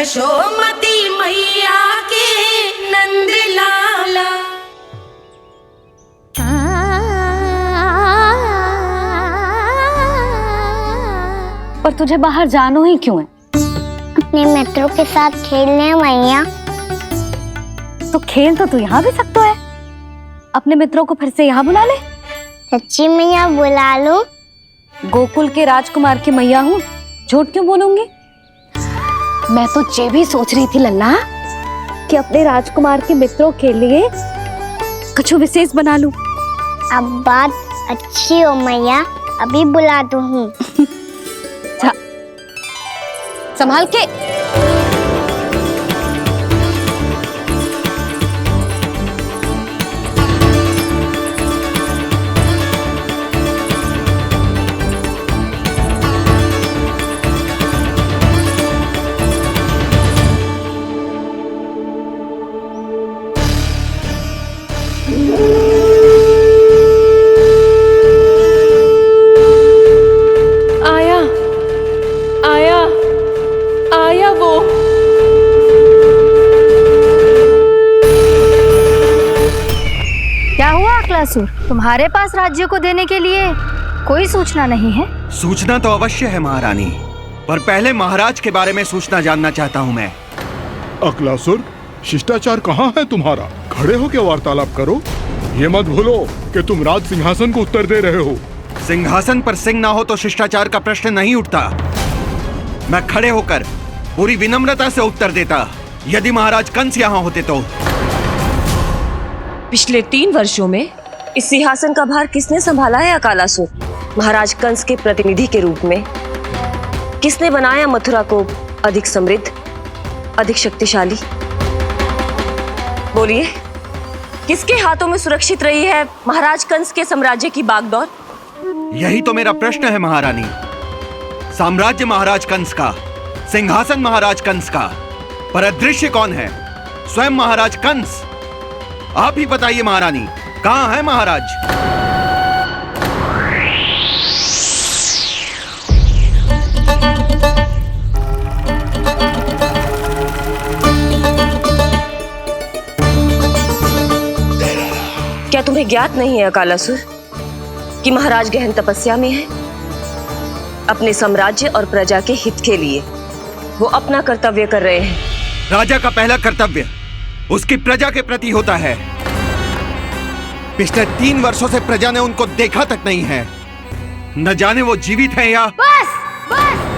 यशोमती मैया के नंद लाला। पर तुझे बाहर जानो ही क्यों है? अपने मित्रों के साथ खेलने मैया। तो खेल तो तू यहाँ भी सकता है, अपने मित्रों को फिर से यहाँ बुला ले। सच्ची मैया बुला लो। गोकुल के राजकुमार की मैया हूँ, झूठ क्यों बोलूंगी? मैं तो ये भी सोच रही थी लल्ला कि अपने राजकुमार के मित्रों के लिए कुछ विशेष बना लूं। अब बात अच्छी हो मैया, अभी बुला दूँ। संभाल के। आया वो। क्या हुआ अकलासुर, तुम्हारे पास राज्य को देने के लिए कोई सूचना नहीं है? सूचना तो अवश्य है महारानी, पर पहले महाराज के बारे में सूचना जानना चाहता हूँ मैं। अकलासुर, शिष्टाचार कहाँ है तुम्हारा? खड़े हो के वार्तालाप करो। ये मत भूलो कि तुम राज सिंहासन को उत्तर दे रहे हो। सिंहासन पर सिंह ना हो तो शिष्टाचार का प्रश्न नहीं उठता। मैं खड़े होकर पूरी विनम्रता से उत्तर देता यदि महाराज कंस यहाँ होते तो। पिछले 3 वर्षों में इस सिंहासन का भार किसने संभाला है अकालासुर? महाराज कंस के प्रतिनिधि के रूप में किसने बनाया मथुरा को अधिक समृद्ध, अधिक शक्तिशाली? बोलिए, किसके हाथों में सुरक्षित रही है महाराज कंस के साम्राज्य की बागडोर? यही तो मेरा प्रश्न है महारानी। साम्राज्य महाराज कंस का, सिंहासन महाराज कंस का, पर अदृश्य कौन है? स्वयं महाराज कंस। आप ही बताइए महारानी, कहाँ है महाराज? क्या तुम्हें ज्ञात नहीं है अकालासुर कि महाराज गहन तपस्या में है? अपने साम्राज्य और प्रजा के हित के लिए वो अपना कर्तव्य कर रहे हैं। राजा का पहला कर्तव्य उसकी प्रजा के प्रति होता है। पिछले 3 वर्षों से प्रजा ने उनको देखा तक नहीं है। न जाने वो जीवित हैं या... बस बस।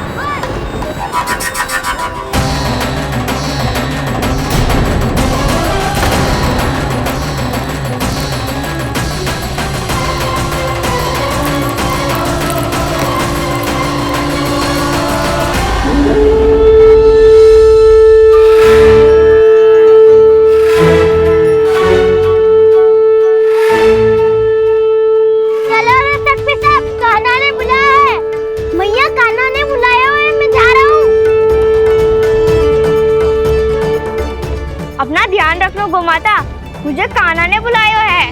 अपना ध्यान रखना गोमाता, मुझे कान्हा ने बुलाया है।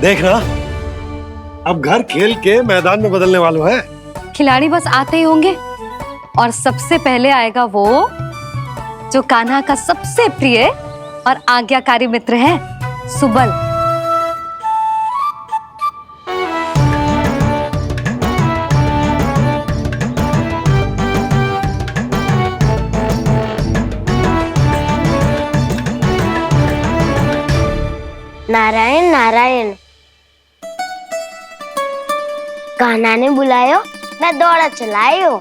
देख ना, अब घर खेल के मैदान में बदलने वालों है। खिलाड़ी बस आते ही होंगे और सबसे पहले आएगा वो जो कान्हा का सबसे प्रिय और आज्ञाकारी मित्र है, सुबल। नारायण नारायण, कान्हा ने बुलायो, मैं दौड़ा चलायो।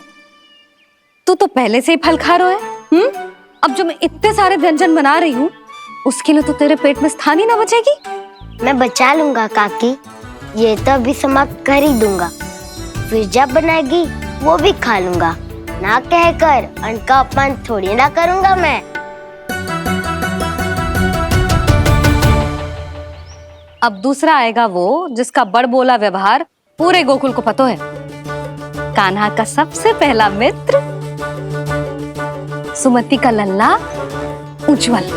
तू तो पहले से ही फल खा रहा है। अब जो मैं इतने सारे व्यंजन बना रही हूँ उसके लिए तो तेरे पेट में स्थान ही ना बचेगी। मैं बचा लूंगा काकी, ये तो अभी समाप्त कर ही दूंगा, फिर जब बनाएगी वो भी खा लूंगा। ना कहकर अन्न का अपमान थोड़ी ना करूंगा मैं। अब दूसरा आएगा वो जिसका बड़ बोला व्यवहार पूरे गोकुल को पता है, कान्हा का सबसे पहला मित्र, सुमति का लल्ला उज्जवल।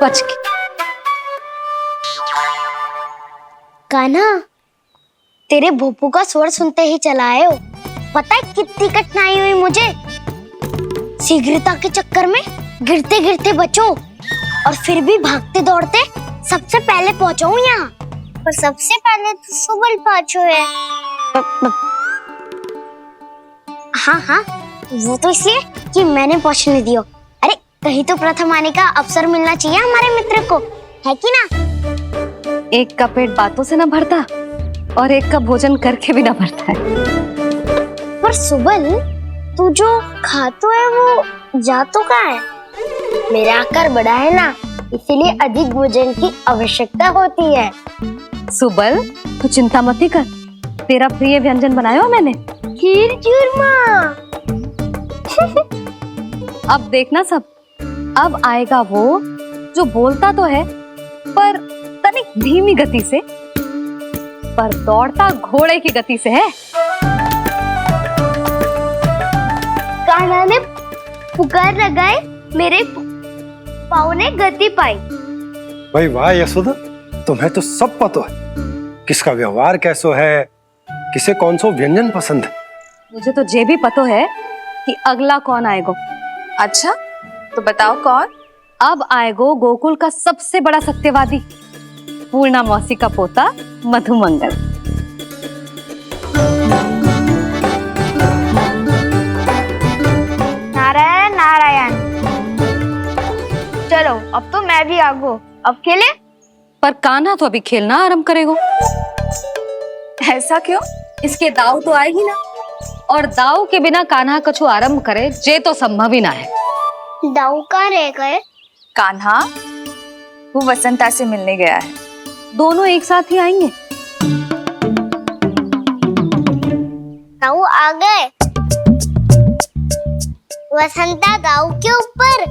बच के। कान्हा, तेरे भोपू का स्वर सुनते ही चला आए हो। पता है कितनी कठिनाई हुई मुझे। शीघ्रता के चक्कर में गिरते गिरते बचो और फिर भी भागते दौड़ते सबसे पहले पहुंचो यहाँ। पर सबसे पहले तो सुबल पहुंचो है। हाँ हाँ, वो तो इसलिए कि मैंने पहुंचने दियो। अरे कहीं तो प्रथम आने का अवसर मिलना चाहिए हमारे मित्र को, है कि ना? एक का पेट बातों से ना भरता और एक का भोजन करके भी ना भरता है। पर सुबल, तू जो खातो है वो जातो कहाँ है? मेरा आकार बड़ा है ना, इसीलिए अधिक भोजन की आवश्यकता होती है। सुबल, तू चिंता मत ही कर, तेरा प्रिय व्यंजन बनाया हो मैंने, खीर चूरमा। अब देखना सब, अब आएगा वो जो बोलता तो है पर तनिक धीमी गति से, पर दौड़ता घोड़े की गति से है। कान्हा ने पुकार लगाए, मेरे पाँव ने गति पाई। भाई वाह यशोदा, तुम्हें तो सब पता है किसका व्यवहार कैसो है, किसे कौन सो व्यंजन पसंद है। मुझे तो ये भी पता है कि अगला कौन आएगो। अच्छा, तो बताओ कौन? अब आएगो गोकुल का सबसे बड़ा सत्यवादी, पूर्णा मौसी का पोता मधुमंगल। नारायण नारायण। चलो अब तो मैं भी आगो, अब खेले। पर कान्हा तो अभी खेलना आरंभ करेगो। ऐसा क्यों? इसके दाव तो आएगी ना, और दाव के बिना कान्हा कछु आरंभ करे जे तो संभव ही ना है। दाऊ कहाँ रह गए? कान्हा वो वसंता से मिलने गया है। दोनों एक साथ ही आएंगे। दाऊ आ गए। वसंता दाऊ के ऊपर।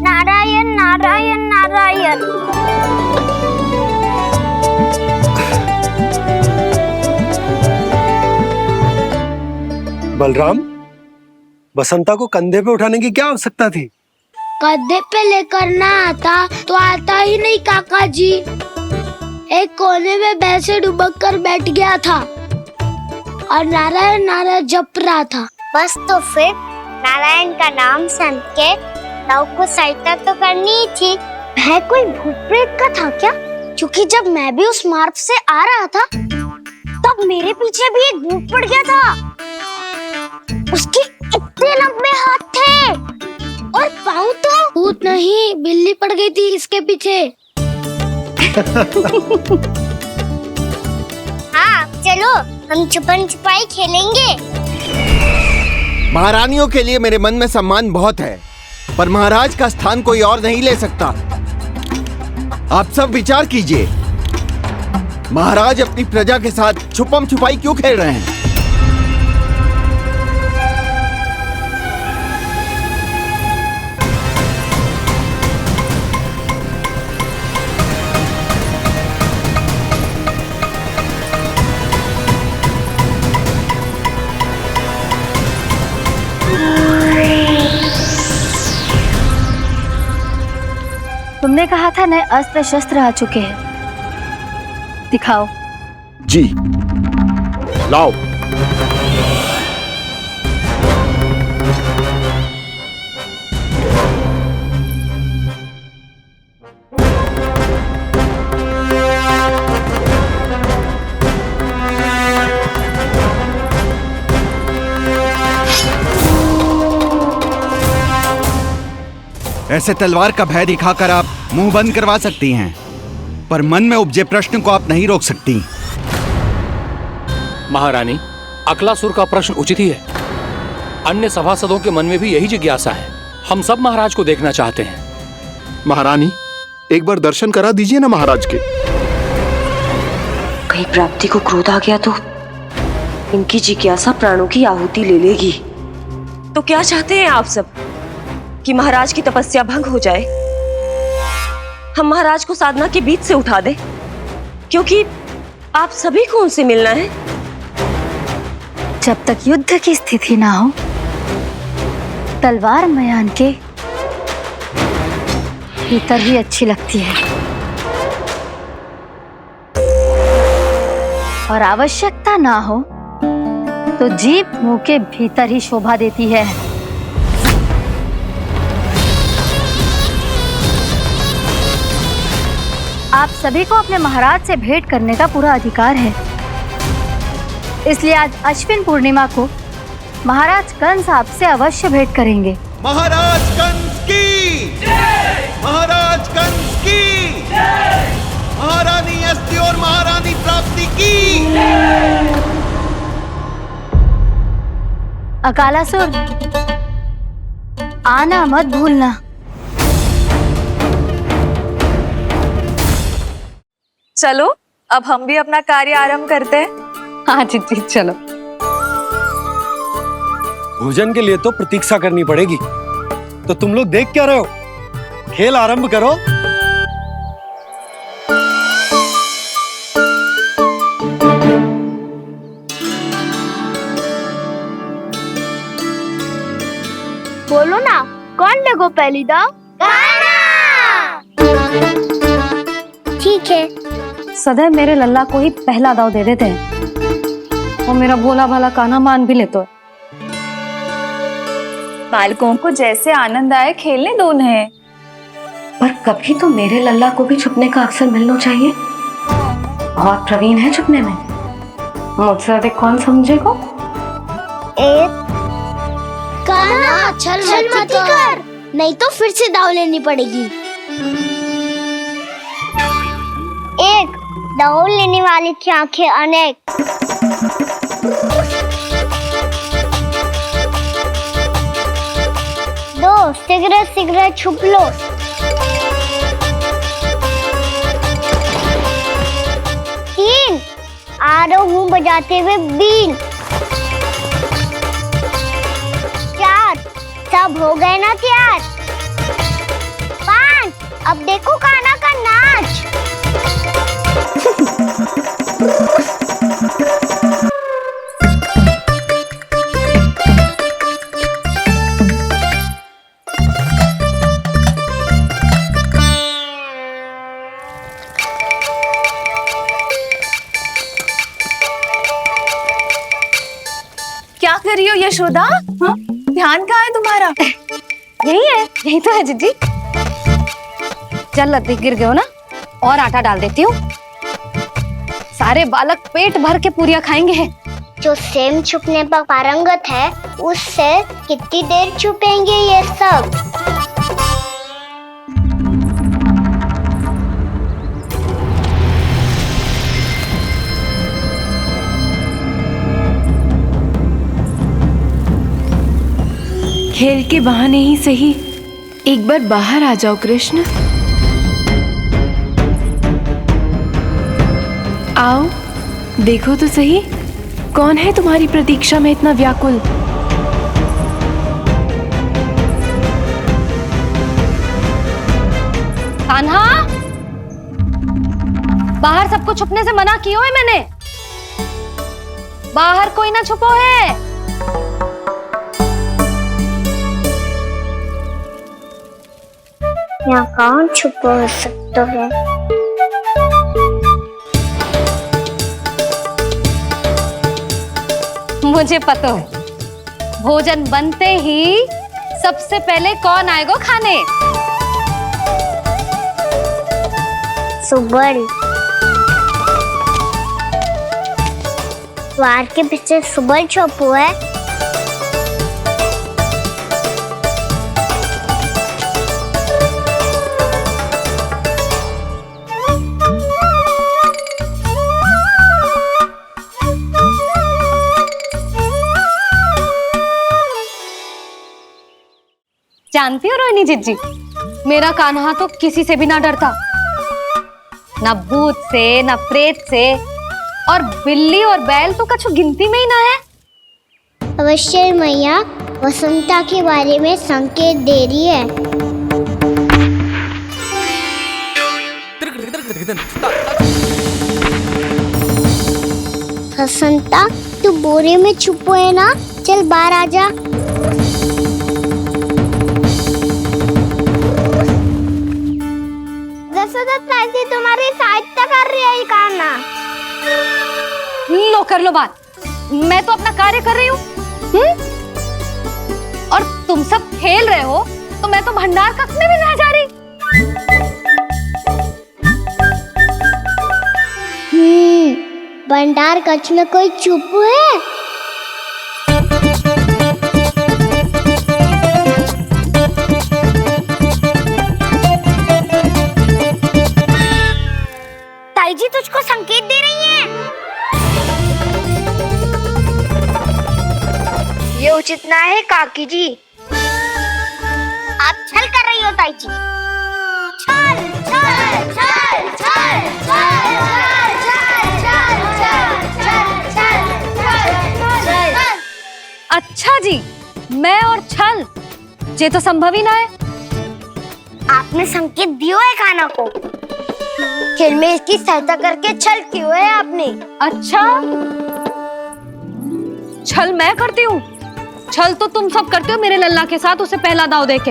नारायण नारायण नारायण। बलराम, बसंता को कंधे पे उठाने की क्या आवश्यकता थी? कंधे पे लेकर ना आता तो आता ही नहीं काका जी। एक कोने में वैसे डुबक कर बैठ गया था और नारायण नारायण जप रहा था। बस तो फिर नारायण का नाम सुन के दाऊ को सहायता तो करनी ही थी। वह कोई भूत प्रेत का था क्या? क्योंकि जब मैं भी उस मार्ग से आ रहा था तब मेरे पीछे भी एक भूत पड़ गया था। उसके इतने लंबे हाथ थे और पाँव तो भूत नहीं, बिल्ली पड़ गई थी इसके पीछे। हाँ चलो, हम छुपन छुपाई खेलेंगे। महारानियों के लिए मेरे मन में सम्मान बहुत है, पर महाराज का स्थान कोई और नहीं ले सकता। आप सब विचार कीजिए, महाराज अपनी प्रजा के साथ छुपम छुपाई क्यों खेल रहे हैं? तुमने कहा था नए अस्त्र शस्त्र आ चुके हैं, दिखाओ। जी लाओ। ऐसे तलवार का भय दिखाकर आप मुंह बंद करवा सकती हैं, पर मन में उपजे प्रश्न को आप नहीं रोक सकती। महारानी, अकलासुर का प्रश्न उचित ही है। अन्य सभासदों के मन में भी यही जिज्ञासा है। हम सब महाराज को देखना चाहते हैं। महारानी, एक बार दर्शन करा दीजिए ना महाराज के। कहीं प्राप्ति को क्रोध आ गया तो इनकी जिज्ञासा प्राणों की आहुति ले लेगी। तो क्या चाहते हैं आप सब? कि महाराज की तपस्या भंग हो जाए? हम महाराज को साधना के बीच से उठा दें? क्योंकि आप सभी को उनसे मिलना है। जब तक युद्ध की स्थिति ना हो, तलवार मयान के भीतर ही अच्छी लगती है और आवश्यकता ना हो तो जीभ मुंह के भीतर ही शोभा देती है। आप सभी को अपने महाराज से भेंट करने का पूरा अधिकार है, इसलिए आज अश्विन पूर्णिमा को महाराज कंस आपसे अवश्य भेंट करेंगे। महाराज कंस की जय! महाराज कंस की जय! महारानी अस्ति और महारानी प्राप्ति की जय! अकालासुर, आना मत भूलना। चलो अब हम भी अपना कार्य आरंभ करते हैं। हाँ जीजी चलो। भोजन के लिए तो प्रतीक्षा करनी पड़ेगी, तो तुम लोग देख क्या रहे हो? खेल आरंभ करो। बोलो ना, कौन लेगो पहली दाव? ठीक है। सदैव मेरे लल्ला को ही पहला दाव दे देते हैं और मेरा भोला भाला कान्हा मान भी लेते हैं। बालकों को जैसे आनंद आए खेलने दो उन्हें। पर कभी तो मेरे लल्ला को भी छुपने का अवसर मिलना चाहिए। बहुत प्रवीण है छुपने में, मुझसे अधिक कौन समझेगा? कान्हा छल मत कर, नहीं तो फिर से दाव लेनी पड़ेगी। एक दाव लेने वाली की आंखें अनेक। दो शीघ्र छुप लो। तीन आ रहा हूँ बजाते हुए बीन। चार सब हो गए ना तैयार। पांच अब देखो कान्हा का नाच। क्या कर रही हो यशोदा? हाँ? ध्यान कहाँ है तुम्हारा? यही तो है जीजी। चल लद्दी गिर गए हो ना, और आटा डाल देती हूँ। सारे बालक पेट भर के पूरियां खाएंगे। जो सेम छुपने पर पारंगत है, उससे कितनी देर छुपेंगे ये सब? खेल के बहाने ही सही एक बार बाहर आ जाओ कृष्ण। आओ देखो तो सही, कौन है तुम्हारी प्रतीक्षा में इतना व्याकुल? कान्हा, बाहर सबको छुपने से मना किया है मैंने। बाहर कोई ना छुपो है। यहाँ कौन छुपा हो सकता है? मुझे पता है, भोजन बनते ही सबसे पहले कौन आएगा खाने? सुबल। द्वार के पीछे सुबल छुपो है। जानती हो रोहिणी जीजी, मेरा कान्हा तो किसी से भी ना डरता, ना भूत से, ना प्रेत से, और बिल्ली और बैल तो कछु गिनती में ही ना है। अवश्य मैया वसंता के बारे में संकेत दे रही है। वसंता, तू बोरे में छुपो है ना? चल बाहर आ जा। तो ताई तुम्हारी सहायता कर रही है काना। लो कर लो बात, मैं तो अपना कार्य कर रही हूँ। और तुम सब खेल रहे हो तो मैं तो भंडार कक्ष में भी नहीं जा रही। भंडार कक्ष में कोई चुप है? ताई जी तुझको संकेत दे रही हैं। ये उचित ना है काकी जी। आप छल कर रही हो ताई जी। छल छल छल छल छल अच्छा जी, मैं और छल ये तो संभव ही ना है। आपने संकेत दिया है खाना को, खेल में इसकी सहायता करके छल क्यों है आपने? अच्छा, छल मैं करती हूँ? छल तो तुम सब करते हो मेरे लल्ला के साथ उसे पहला दाव देके।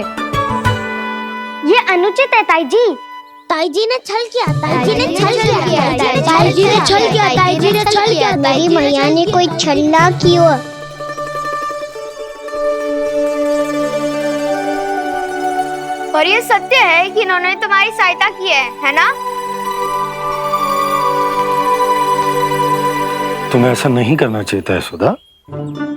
ये अनुचित है ताई जी। ताई जी ने छल किया, ताई जी ने छल किया, ताई जी ने छल किया, ताई जी ने छल किया। मेरी मैया ने कोई छल ना किया। और ये सत्य है कि इन्होंने तुम्हारी सहायता की है ना? तुम्हें ऐसा नहीं करना चाहिए था यशोदा।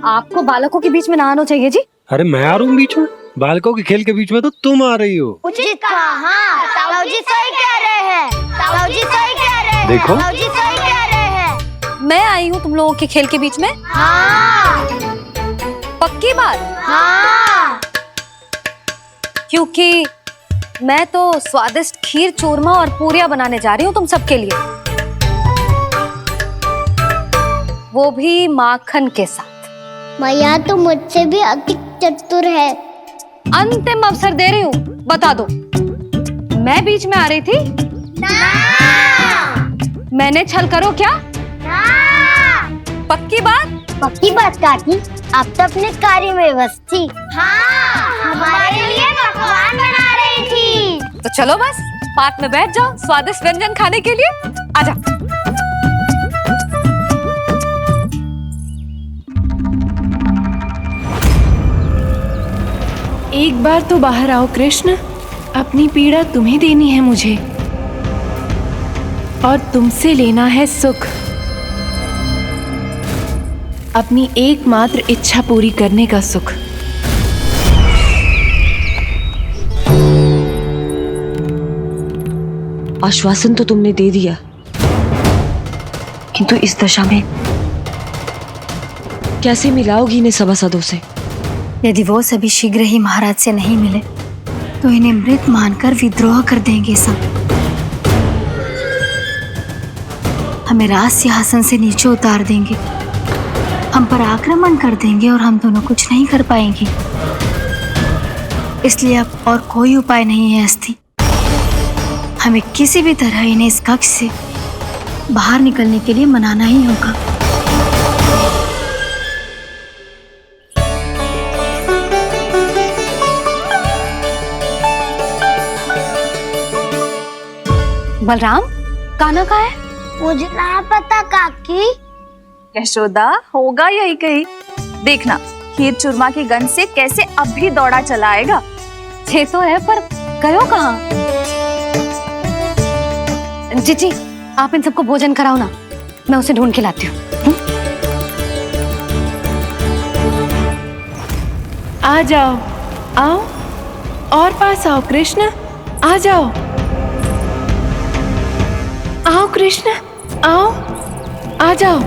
आपको बालकों के बीच में ना आना चाहिए जी। अरे मैं आ रहा हूँ बीच में? बालकों के खेल के बीच में तो तुम आ रही हो। उचित कहा, ताऊ जी सही कह रहे हैं। ताऊ जी सही कह रहे हैं। देखो, ताऊ जी सही कह रहे हैं। मैं आई हूँ तुम लोगों के खेल के बीच में। हाँ। पक्की बात? हाँ। क्योंकि मैं तो स्वादिष्ट खीर, चूरमा और पूरियां बनाने जा रही हूँ तुम सबके लिए, वो भी माखन के साथ। मैया तो मुझसे भी अधिक चतुर है। अंतिम अवसर दे रही हूँ, बता दो मैं बीच में आ रही थी? ना। मैंने छल करो क्या? ना। पक्की बात? पक्की बात काकी, आप तो अपने कार्य में व्यस्त थी। हाँ, हमारे लिए पकवान बना रही थी। तो चलो बस पार्क में बैठ जाओ स्वादिष्ट व्यंजन खाने के लिए। आजा। एक बार तो बाहर आओ कृष्ण, अपनी पीड़ा तुम्हें देनी है मुझे, और तुमसे लेना है सुख। अपनी एकमात्र इच्छा पूरी करने का सुख। आश्वासन तो तुमने दे दिया, किंतु इस दशा में कैसे मिलाओगी इन्हें सभासदों से? यदि वो सभी शीघ्र ही महाराज से नहीं मिले तो इन्हें मृत मानकर विद्रोह कर देंगे सब। हमें राज सिंहासन से नीचे उतार देंगे, हम पर आक्रमण कर देंगे और हम दोनों कुछ नहीं कर पाएंगे। इसलिए अब और कोई उपाय नहीं है अस्थि। हमें किसी भी तरह इन्हें इस कक्ष से बाहर निकलने के लिए मनाना ही होगा। बलराम, कान्हा कहाँ है? मुझे ना पता काकी। यशोदा, होगा यही कहीं। देखना खीर चूरमा की गंध से कैसे अब भी दौड़ा चला आएगा। ये तो है, पर गयो कहाँ? जीजी, आप इन सबको भोजन कराओ ना, मैं उसे ढूंढ के लाती हूँ। आ जाओ, आओ और पास आओ कृष्ण, आ जाओ। आओ कृष्ण, आओ, आ जाओ।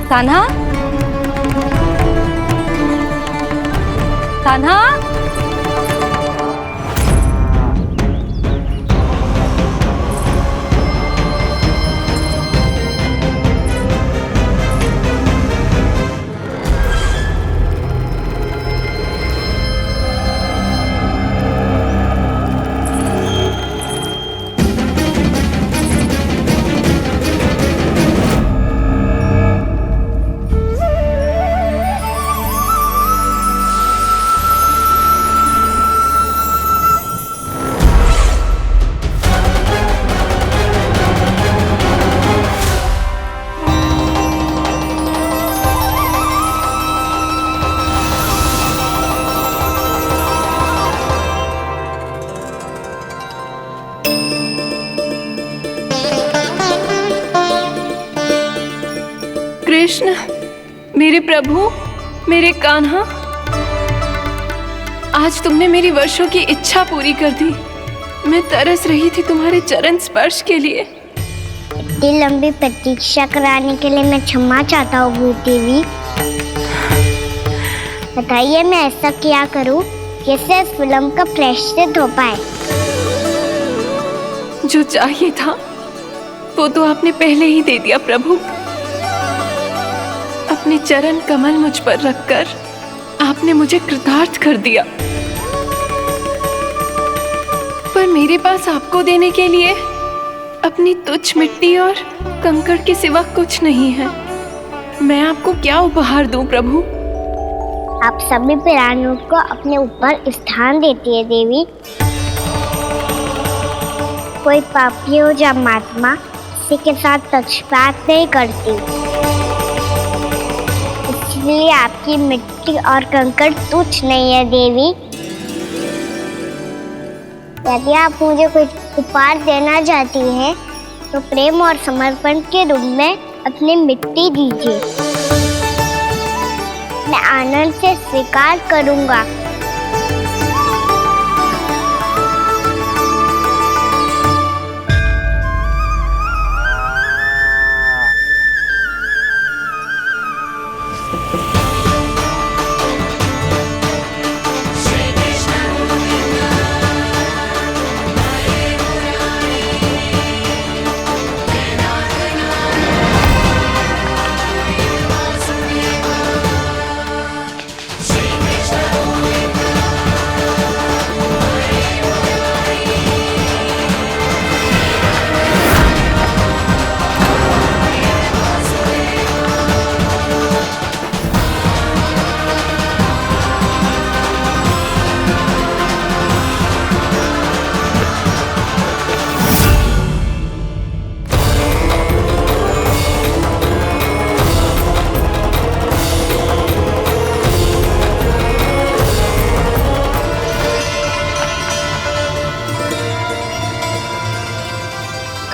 कान्हा, कान्हा, कृष्ण, मेरे प्रभु, मेरे कान्हा, आज तुमने मेरी वर्षों की इच्छा पूरी कर दी। मैं तरस रही थी तुम्हारे चरण स्पर्श के लिए। इतनी लंबी प्रतीक्षा कराने के लिए मैं क्षमा चाहता हूँ भूत देवी। बताइए मैं ऐसा क्या करूँ जिससे इस फिल्म का प्रायश्चित हो पाए। जो चाहिए था वो तो आपने पहले ही दे दिया प्रभु। अपने चरण कमल मुझ पर रखकर आपने मुझे कृतार्थ कर दिया। पर मेरे पास आपको देने के लिए अपनी तुच्छ मिट्टी और कंकड़ के सिवा कुछ नहीं है। मैं आपको क्या उपहार दूं प्रभु? आप सभी प्राणियों को अपने ऊपर स्थान देती है देवी। कोई पापी हो या महात्मा, किसी के साथ पक्षपात नहीं करती। इसलिए आपकी मिट्टी और कंकड़ तुच्छ नहीं है देवी। यदि आप मुझे कुछ उपहार देना चाहती हैं, तो प्रेम और समर्पण के रूप में अपनी मिट्टी दीजिए। मैं आनंद से स्वीकार करूंगा।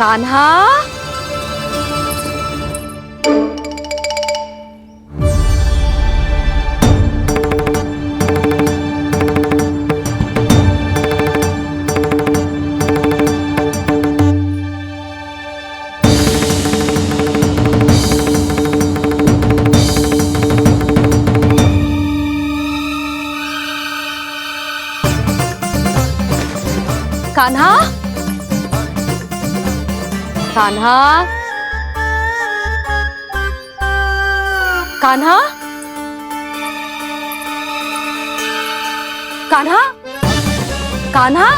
कान्हा, कान्हा, कान्हा, कान्हा, कान्हा, कान्हा,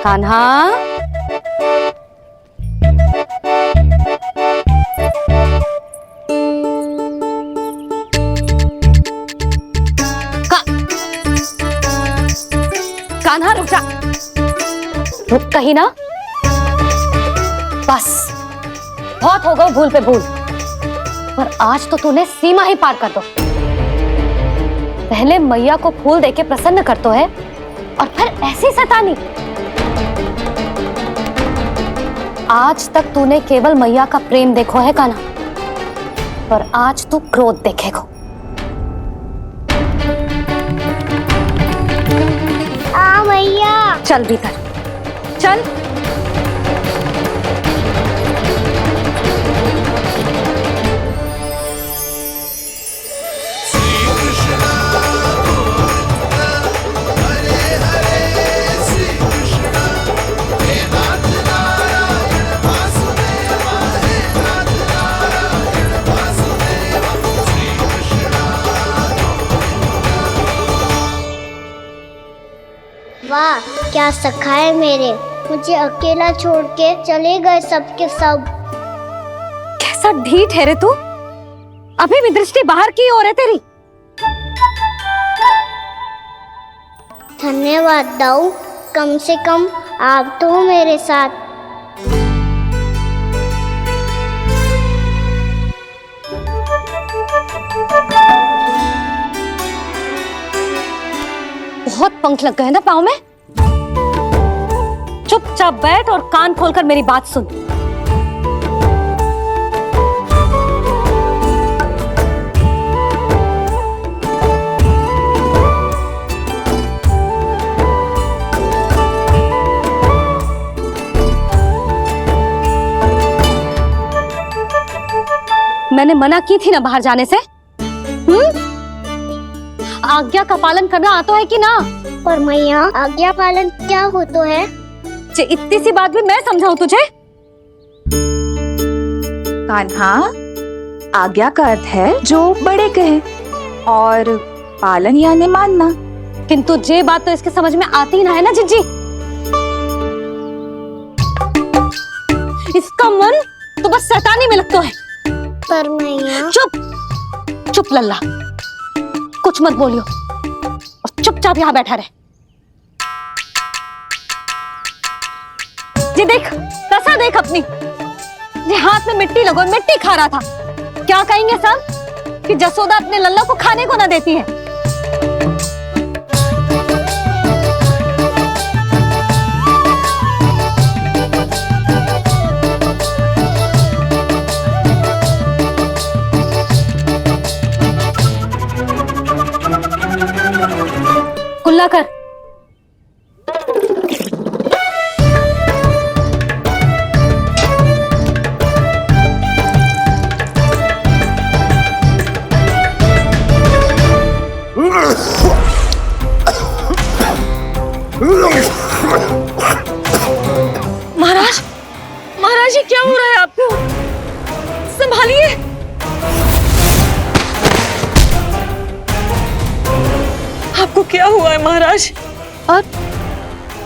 कान्हा, कान्हा रुक जा। रुक कहीं ना। बस बहुत हो गई भूल पे भूल। पर आज तो तूने सीमा ही पार कर दो। पहले मैया को फूल देके प्रसन्न कर तो है, और फिर ऐसी सतानी। आज तक तूने केवल मैया का प्रेम देखो है कान्हा, पर आज तू क्रोध देखेगा। मैया चल भीतर चल। वाह क्या सखा है मेरे। मुझे अकेला छोड़ के चले गए सबके सब। कैसा ढीठ है रे तू। अभी भी दृष्टि बाहर की ओर है तेरी। धन्यवाद दाऊ, कम से कम आप तो हो मेरे साथ। बहुत पंख लग गए ना पाँव में। चुपचाप बैठ और कान खोलकर मेरी बात सुन। मैंने मना की थी ना बाहर जाने से। आज्ञा का पालन करना आता है कि ना? पर मैया, आज्ञा पालन क्या होता है? इतनी सी बात भी मैं समझाऊं तुझे? कान्हा, आज्ञा का अर्थ है जो बड़े कहे और पालन यानी मानना। किंतु ये बात तो इसके समझ में आती ना है ना जिज्जी। इसका मन तो बस शैतानी में लगता है। पर मैया। चुप चुप लल्ला, कुछ मत बोलियो और चुपचाप यहाँ बैठा रहे। ये देख, दशा देख अपनी। ये हाथ में मिट्टी लगो, मिट्टी खा रहा था। क्या कहेंगे सब कि जसोदा अपने लल्ला को खाने को ना देती है। कुल्ला कर। महाराज, महाराज ये क्या हो रहा है आपको? संभालिए। आपको क्या हुआ है महाराज? और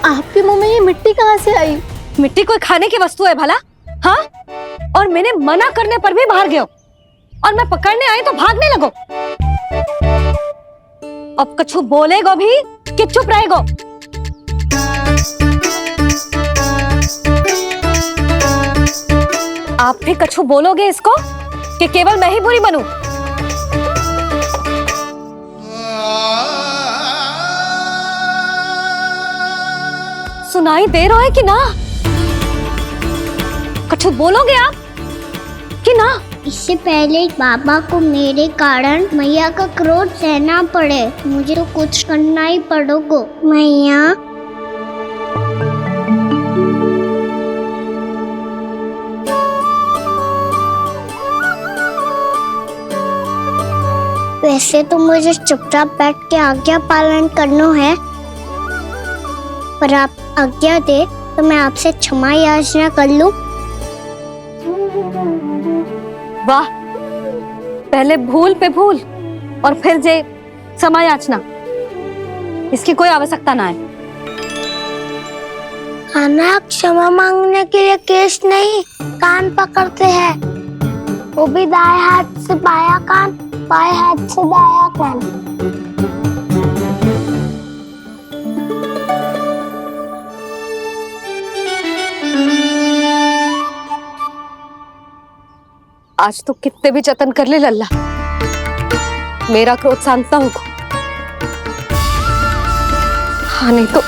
आपके मुंह में ये मिट्टी कहाँ से आई? मिट्टी कोई खाने की वस्तु है भला? हाँ? और मैंने मना करने पर भी बाहर गए और मैं पकड़ने आई तो भागने लगो। अब कछु बोलेगो भी कि चुप रहेगो? आप भी कछु बोलोगे इसको कि केवल मैं ही बुरी बनूं? सुनाई दे रहा है कि ना? कछु बोलोगे आप कि ना? इससे पहले बाबा को मेरे कारण मैया का क्रोध सहना पड़े, मुझे तो कुछ करना ही पड़ेगा। मैया। वैसे तो मुझे चुपचाप बैठ के आज्ञा पालन करना है, पर आप आज्ञा दे तो मैं आपसे क्षमा याचना कर लूं। वाह, पहले भूल पे भूल और फिर जे क्षमा याचना, इसकी कोई आवश्यकता ना है। खाना क्षमा मांगने के लिए केस नहीं, कान पकड़ते हैं, वो भी दाएं हाथ से बायां कान, बाएं हाथ से दायां कान। आज तो कितने भी जतन कर ले लल्ला, मेरा क्रोध शांत ना होगा। हाँ नहीं तो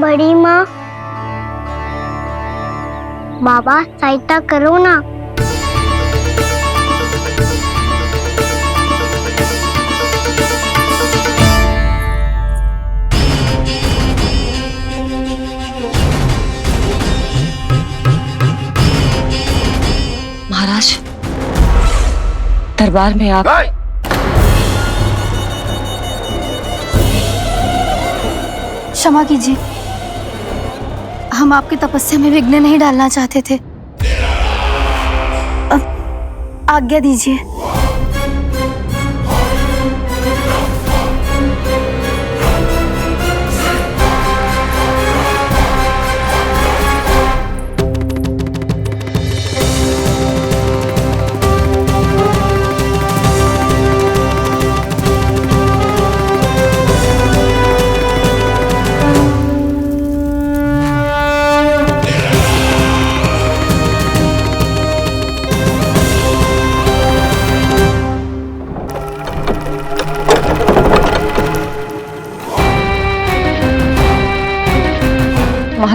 बड़ी माँ, बाबा सहायता करो ना। महाराज, दरबार में आप क्षमा कीजिए, हम आपकी तपस्या में विघ्न नहीं डालना चाहते थे। अब आज्ञा दीजिए।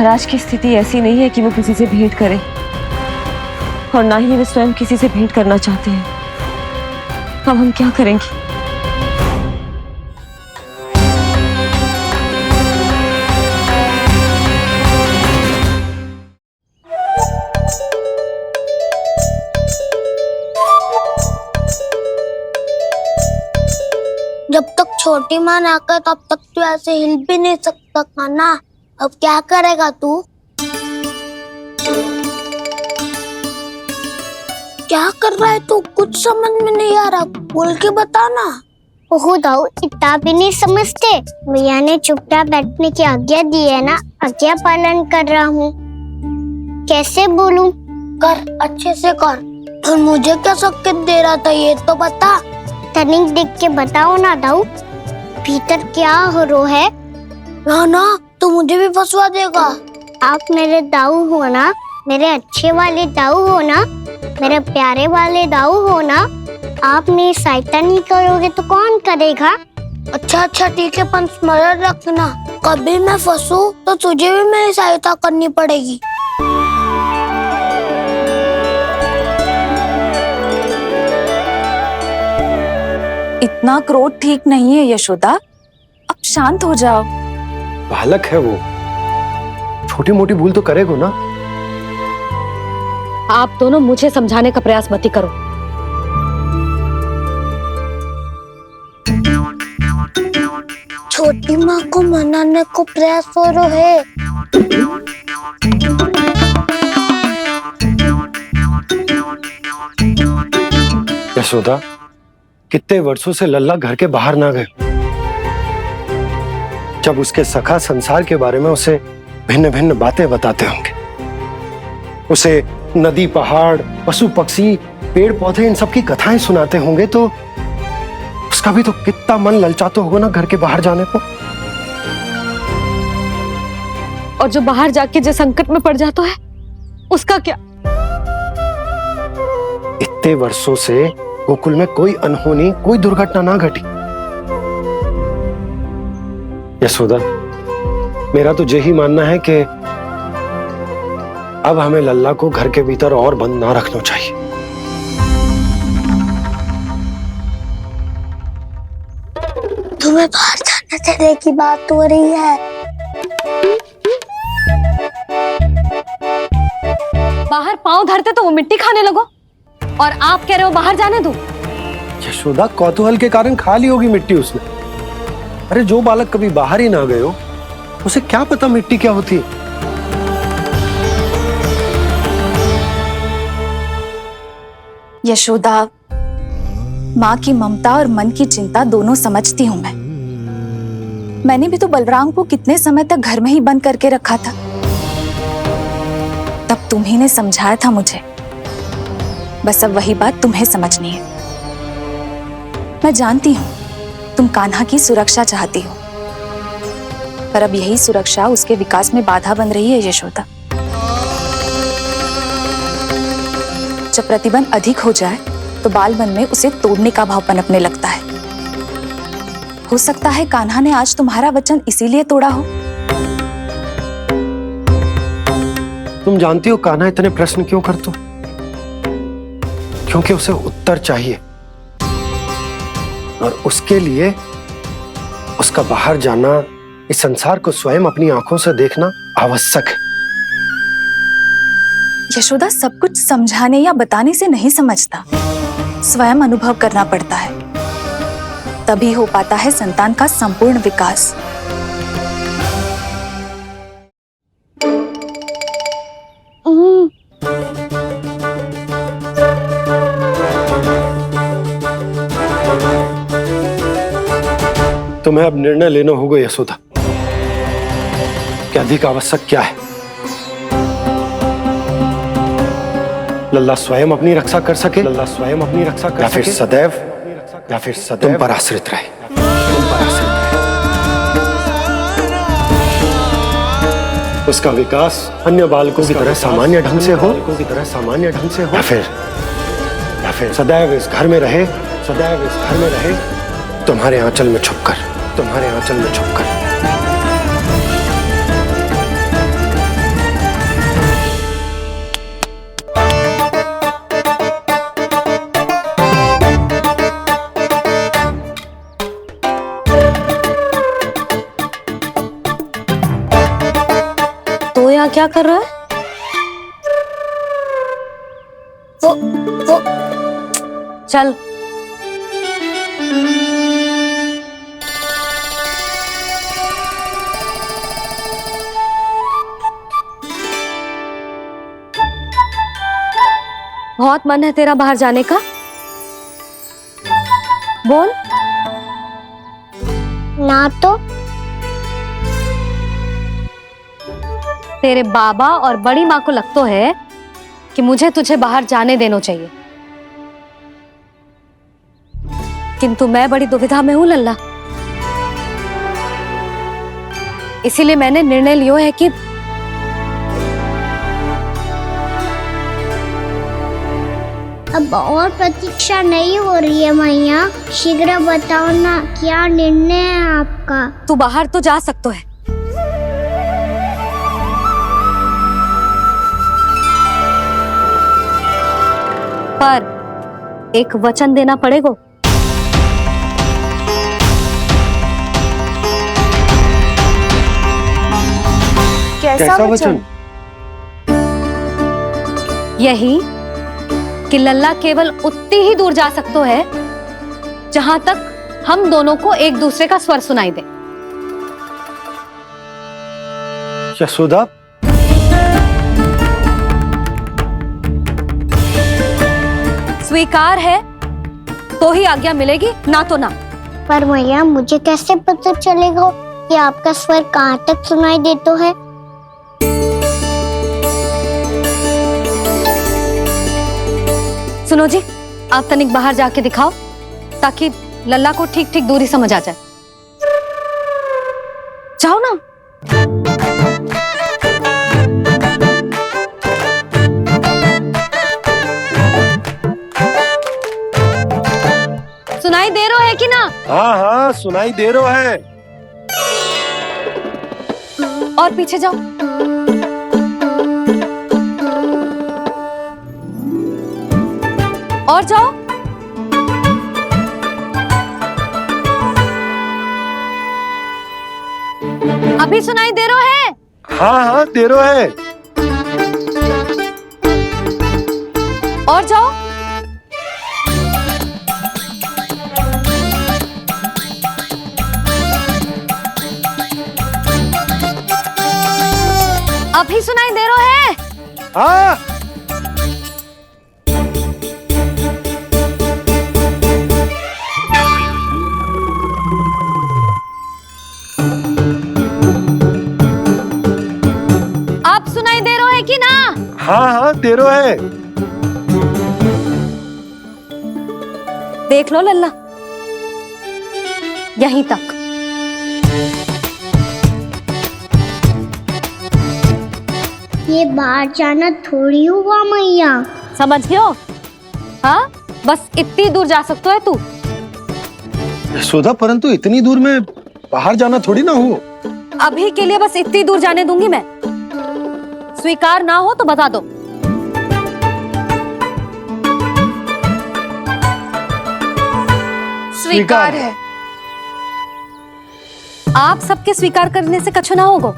महाराज की स्थिति ऐसी नहीं है कि वो किसी से भेंट करे, और ना ही वे स्वयं किसी से भेंट करना चाहते हैं। अब हम क्या करेंगे? जब तक छोटी माँ ना कर तब तक तू ऐसे हिल भी नहीं सकता था ना। अब क्या करेगा तू? क्या कर रहा है तू? कुछ समझ में नहीं आ रहा, बोल के बता ना। ओहो दाऊ, इतना भी नहीं समझते। भैया ने चुपचाप बैठने की आज्ञा दी है ना, आज्ञा पालन कर रहा हूँ। कैसे बोलूं? कर, अच्छे से कर। और मुझे क्या संकेत दे रहा था ये तो बता। तनिक देख के बताओ ना दाऊ, भीतर क्या हो रो है? ना तू मुझे भी फंसवा देगा। आप मेरे दाऊ हो ना, मेरे अच्छे वाले दाऊ हो ना, मेरे प्यारे वाले दाऊ हो ना। आप मेरी सहायता नहीं करोगे तो कौन करेगा? अच्छा ठीक है, पर स्मरण रखना, कभी मैं फंसू तो तुझे भी मेरी सहायता करनी पड़ेगी। इतना क्रोध ठीक नहीं है यशोदा, अब शांत हो जाओ। बालक है वो, छोटी मोटी भूल तो करेगा ना। आप दोनों मुझे समझाने का प्रयास मत ही करो। छोटी माँ को मनाने को प्रयास हो रहा है। यशोदा, कितने वर्षों से लल्ला घर के बाहर ना गए। जब उसके सखा संसार के बारे में उसे भिन्न भिन्न बातें बताते होंगे, उसे नदी पहाड़ पशु पक्षी पेड़ पौधे इन सब की कथाएं सुनाते होंगे, तो उसका भी तो कितना मन ललचाता होगा ना घर के बाहर जाने को। और जो बाहर जाके जो संकट में पड़ जाता है उसका क्या? इतने वर्षों से गोकुल में कोई अनहोनी कोई दुर्घटना ना घटी। यशोदा, मेरा तो यही मानना है कि अब हमें लल्ला को घर के भीतर और बंद ना रखना चाहिए। तुम्हें बाहर जाने देने की बात हो रही है। बाहर पांव धरते तो वो मिट्टी खाने लगो, और आप कह रहे हो बाहर जाने दो। यशोदा, कौतूहल के कारण खा ली होगी मिट्टी उसने। अरे जो बालक कभी बाहर ही ना गए हो, उसे क्या पता मिट्टी क्या होती है। यशोदा, माँ की ममता और मन की चिंता दोनों समझती हूँ मैं। मैंने भी तो बलराम को कितने समय तक घर में ही बंद करके रखा था। तब तुम्ही ने समझाया था मुझे, बस अब वही बात तुम्हें समझनी है। मैं जानती हूँ तुम कान्हा की सुरक्षा चाहती हो, पर अब यही सुरक्षा उसके विकास में बाधा बन रही है यशोदा। जब प्रतिबंध अधिक हो जाए तो बाल मन में उसे तोड़ने का भाव पनपने लगता है। हो सकता है कान्हा ने आज तुम्हारा वचन इसीलिए तोड़ा हो। तुम जानती हो कान्हा इतने प्रश्न क्यों करते हो? क्योंकि उसे उत्तर चाहिए, और उसके लिए उसका बाहर जाना, इस संसार को स्वयं अपनी आंखों से देखना आवश्यक है। यशोदा, सब कुछ समझाने या बताने से नहीं समझता, स्वयं अनुभव करना पड़ता है, तभी हो पाता है संतान का संपूर्ण विकास। तुम्हें अब निर्णय लेना होगा यशोदा कि अधिक आवश्यक क्या है। लल्ला स्वयं अपनी रक्षा कर सके, लल्ला स्वयं अपनी रक्षा कर सके, या फिर सदैव तुम पर आश्रित रहे, तुम पर आश्रित रहे। उसका विकास अन्य बालकों की तरह सामान्य ढंग से हो, या फिर सदैव इस घर में रहे, सदैव इस घर में रहे, तुम्हारे आंचल में छुपकर, तुम्हारे आंचल में छुपकर। क्या कर रहा है? वो चल। बहुत मन है तेरा बाहर जाने का? बोल। ना तो तेरे बाबा और बड़ी माँ को लगता है कि मुझे तुझे बाहर जाने देना चाहिए, किंतु मैं बड़ी दुविधा में हूं लल्ला। इसीलिए मैंने निर्णय लिया है कि अब और प्रतीक्षा नहीं हो रही है मैया। शीघ्र बताओ ना, क्या निर्णय है आपका? तू बाहर तो जा सकता है, पर एक वचन देना पड़ेगा। कैसा वचन? यही कि लल्ला केवल उतनी ही दूर जा सकता है जहां तक हम दोनों को एक दूसरे का स्वर सुनाई दे। यशोदा, स्वीकार है तो ही आज्ञा मिलेगी, ना तो ना। पर मैया मुझे कैसे पता चलेगा कि आपका स्वर कहाँ तक सुनाई देता है? सुनो जी, आप तनिक बाहर जाके दिखाओ ताकि लल्ला को ठीक ठीक दूरी समझ आ जाए। जाओ ना। सुनाई दे रहा है कि ना? हाँ हाँ सुनाई दे रहा है। और पीछे जाओ। और जाओ। अभी सुनाई दे रहा है? हाँ हाँ दे रहा है। और जाओ। अभी सुनाई दे रहा है? हाँ। आप सुनाई दे रहा है कि ना? हाँ हाँ दे रहा है। देख लो लल्ला, यहीं तक। ये बाहर जाना थोड़ी हुआ मैया। समझ गयो? हाँ, बस इतनी दूर जा सकता है तू। यशोदा, परंतु इतनी दूर में बाहर जाना थोड़ी ना हो। अभी के लिए बस इतनी दूर जाने दूंगी मैं। स्वीकार ना हो तो बता दो। स्वीकार है। आप सबके स्वीकार करने से कछु ना होगा।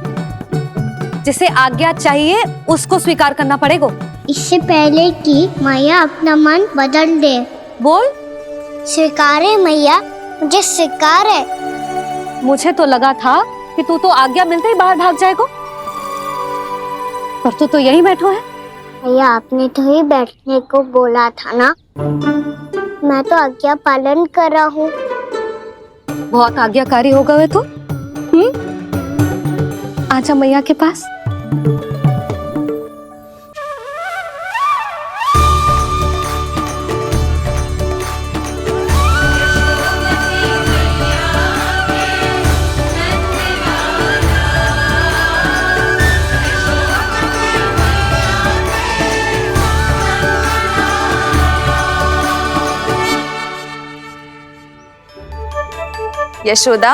जिसे आज्ञा चाहिए उसको स्वीकार करना पड़ेगा। इससे पहले कि मैया अपना मन बदल दे। बोल। स्वीकार है मैया, मुझे स्वीकार है। मुझे तो लगा था कि तू तो आज्ञा मिलते ही बाहर भाग जाएगा, पर तू तो यहीं बैठो है। मैया आपने तो ही बैठने को बोला था ना, मैं तो आज्ञा पालन कर रहा हूँ। बहुत आज्ञाकारी हो गए तो। आजा मैया के पास। यशोदा,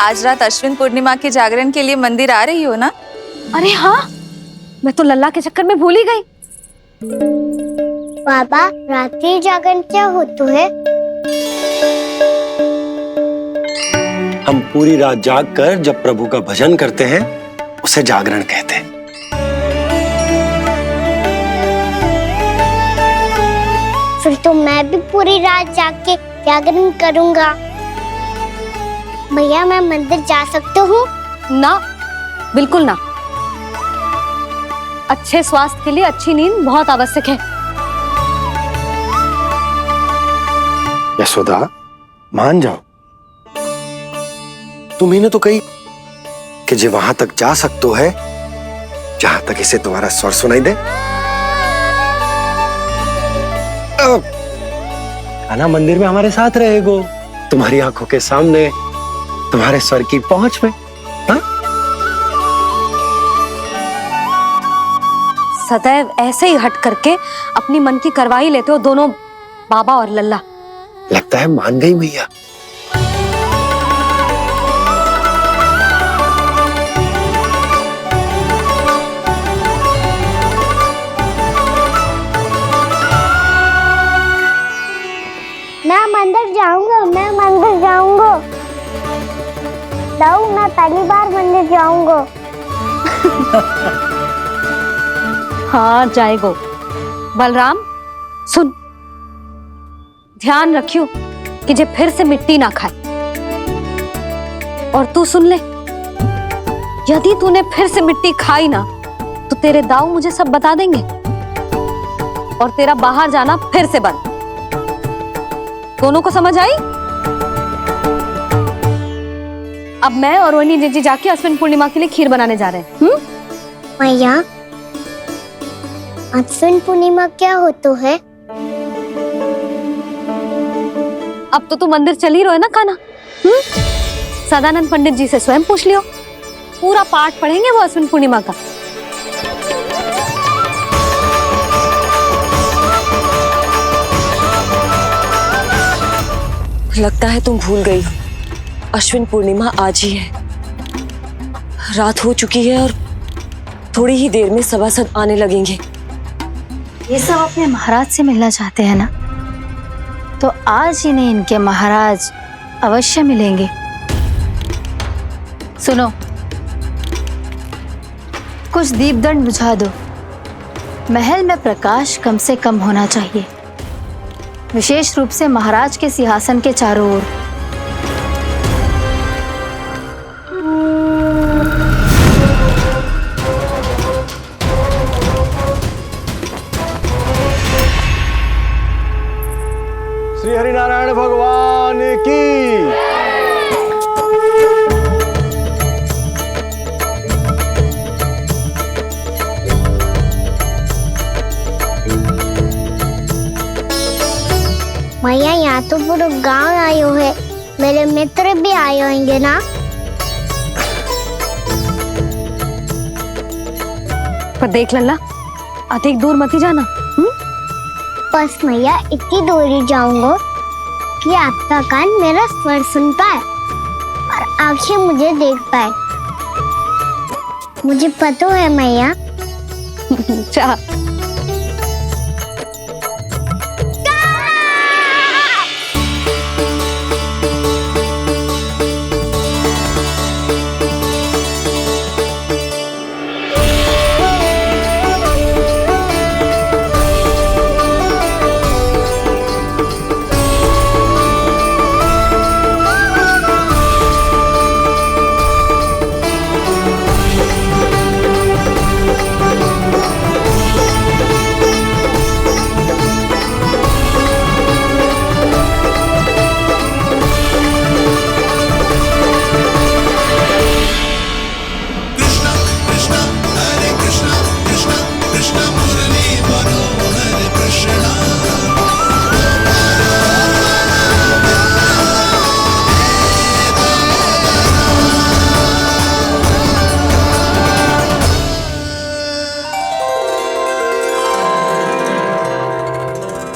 आज रात अश्विन पूर्णिमा के जागरण के लिए मंदिर आ रही हो ना? अरे हाँ, मैं तो लल्ला के चक्कर में भूल ही गई। बाबा, रात्रि जागरण क्या होता है? हम पूरी रात जाग कर जब प्रभु का भजन करते हैं उसे जागरण कहते हैं। फिर तो मैं भी पूरी रात जाग के जागरण करूंगा। भैया मैं मंदिर जा सकती हूँ? ना, बिल्कुल ना। अच्छे स्वास्थ्य के लिए अच्छी नींद बहुत आवश्यक है। यशोदा, मान जाओ। तुम्ही ने तो कही कि जे वहां तक जा सकते है जहां तक इसे तुम्हारा स्वर सुनाई दे। कान्हा मंदिर में हमारे साथ रहेगो, तुम्हारी आंखों के सामने, तुम्हारे स्वर की पहुंच में। हा? सदैव ऐसे ही हट करके अपनी मन की करवाई लेते हो दोनों बाबा और लल्ला। लगता है मान गई मैया। मैं मंदिर जाऊंगा, मैं मंदिर जाऊंगा। दाऊ, मैं पहली बार मंदिर जाऊंगा। हाँ जाएगो। बलराम सुन, ध्यान रखियो कि जे फिर से मिट्टी ना खाए। और तू सुन ले, यदि तूने फिर से मिट्टी खाई ना तो तेरे दाऊ मुझे सब बता देंगे और तेरा बाहर जाना फिर से बंद। दोनों को समझ आई? अब मैं और रोहिणी जीजी जाके अश्विन पूर्णिमा के लिए खीर बनाने जा रहे हैं। मैया, अश्विन पूर्णिमा क्या होता है? अब तो तू मंदिर चल ही रहो है ना कान्हा? सदानंद पंडित जी से स्वयं पूछ लियो, पूरा पाठ पढ़ेंगे वो अश्विन पूर्णिमा का। लगता है तुम भूल गई हो, अश्विन पूर्णिमा आज ही है। रात हो चुकी है और थोड़ी ही देर में सभासद आने लगेंगे। ये सब अपने महाराज से मिलना चाहते हैं ना, तो आज इन्हें इनके महाराज अवश्य मिलेंगे। सुनो, कुछ दीपदंड बुझा दो। महल में प्रकाश कम से कम होना चाहिए, विशेष रूप से महाराज के सिंहासन के चारों ओर। श्री हरिनारायण भगवान की। मैया, यहाँ तो पूरा गांव आयो है, मेरे मित्र भी आए होंगे ना? पर देख लल्ला, अधिक दूर मत ही जाना। बस मैया इतनी दूर ही जाऊंगा कि आपका कान मेरा स्वर सुन पाए और आंखें मुझे देख पाए। मुझे पता है मैया। चाह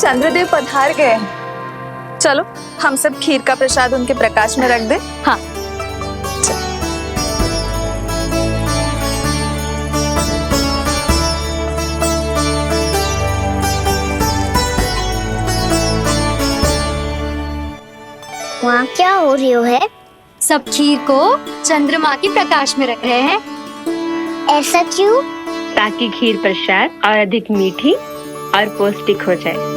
चंद्रदेव पधार गए। चलो हम सब खीर का प्रसाद उनके प्रकाश में रख दे। हाँ। वहाँ क्या हो रही है? सब खीर को चंद्रमा के प्रकाश में रख रहे हैं। ऐसा क्यों? ताकि खीर प्रसाद और अधिक मीठी और पौष्टिक हो जाए।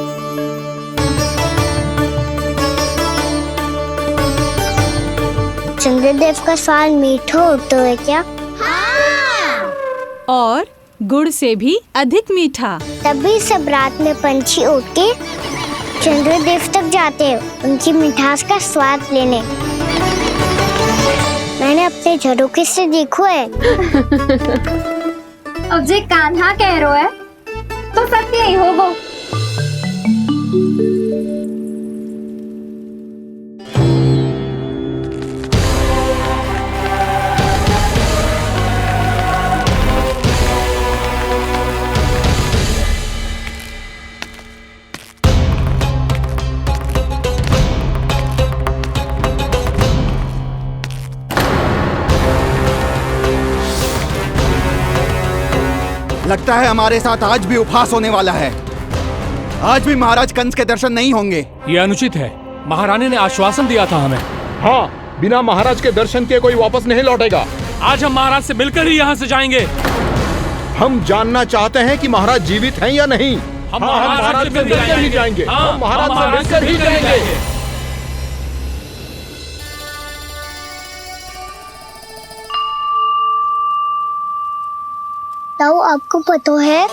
चंद्रदेव का स्वाद मीठा होता है क्या? और गुड़ से भी अधिक मीठा। तभी सब रात में पंछी उड़ के चंद्रदेव तक जाते हैं उनकी मिठास का स्वाद लेने। मैंने अपने झरोखे से देखो है। अब जे कान्हा कह रो है तो सत्य ही होगो। लगता है हमारे साथ आज भी उपहास होने वाला है। आज भी महाराज कंस के दर्शन नहीं होंगे। ये अनुचित है। महारानी ने आश्वासन दिया था हमें। हाँ, बिना महाराज के दर्शन के कोई वापस नहीं लौटेगा। आज हम महाराज से मिलकर ही यहाँ से जाएंगे। हम जानना चाहते हैं कि महाराज जीवित हैं या नहीं। हम महाराज से मिलकर ही जाएंगे। हम महाराज से मिलकर ही जाएंगे। ताऊ, आपको पता है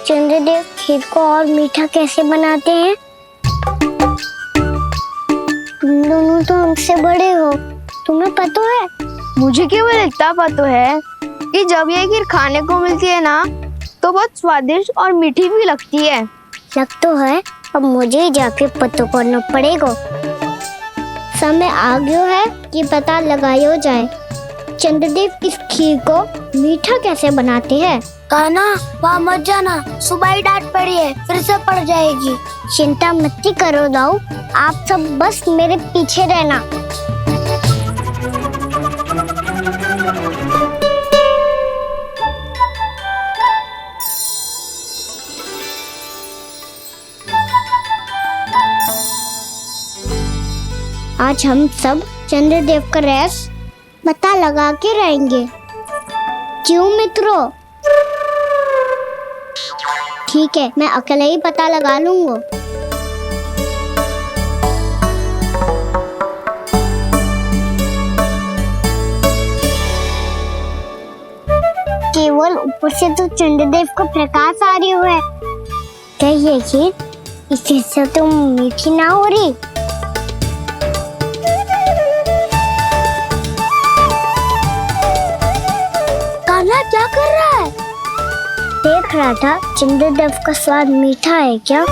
चंद्रदेव खीर को और मीठा कैसे बनाते हैं? तुम दोनों तो हमसे बड़े हो, तुम्हें पता है? मुझे केवल इतना पता है कि जब ये खीर खाने को मिलती है ना तो बहुत स्वादिष्ट और मीठी भी लगती है। लग तो है, अब मुझे ही जाके पता करना पड़ेगा। समय आ गया है कि पता लगाया जाए चंद्रदेव इस खीर को मीठा कैसे बनाते हैं। कान्हा, वहाँ मत जाना, सुबह ही डांट पड़ी है, फिर से पड़ जाएगी। चिंता मत करो दाऊ, आप सब बस मेरे पीछे रहना। आज हम सब चंद्रदेव का रहस्य पता लगा के रहेंगे। क्यों मित्रों? ठीक है, मैं अकेले ही पता लगा लूंगा। केवल ऊपर से तो चंद्रदेव को प्रकाश आ रही है। क्या ये खीर इससे तो मीठी ना हो रही? कान्हा क्या कर रहा है? देख रहा था चंद्रदेव का स्वाद मीठा है क्या,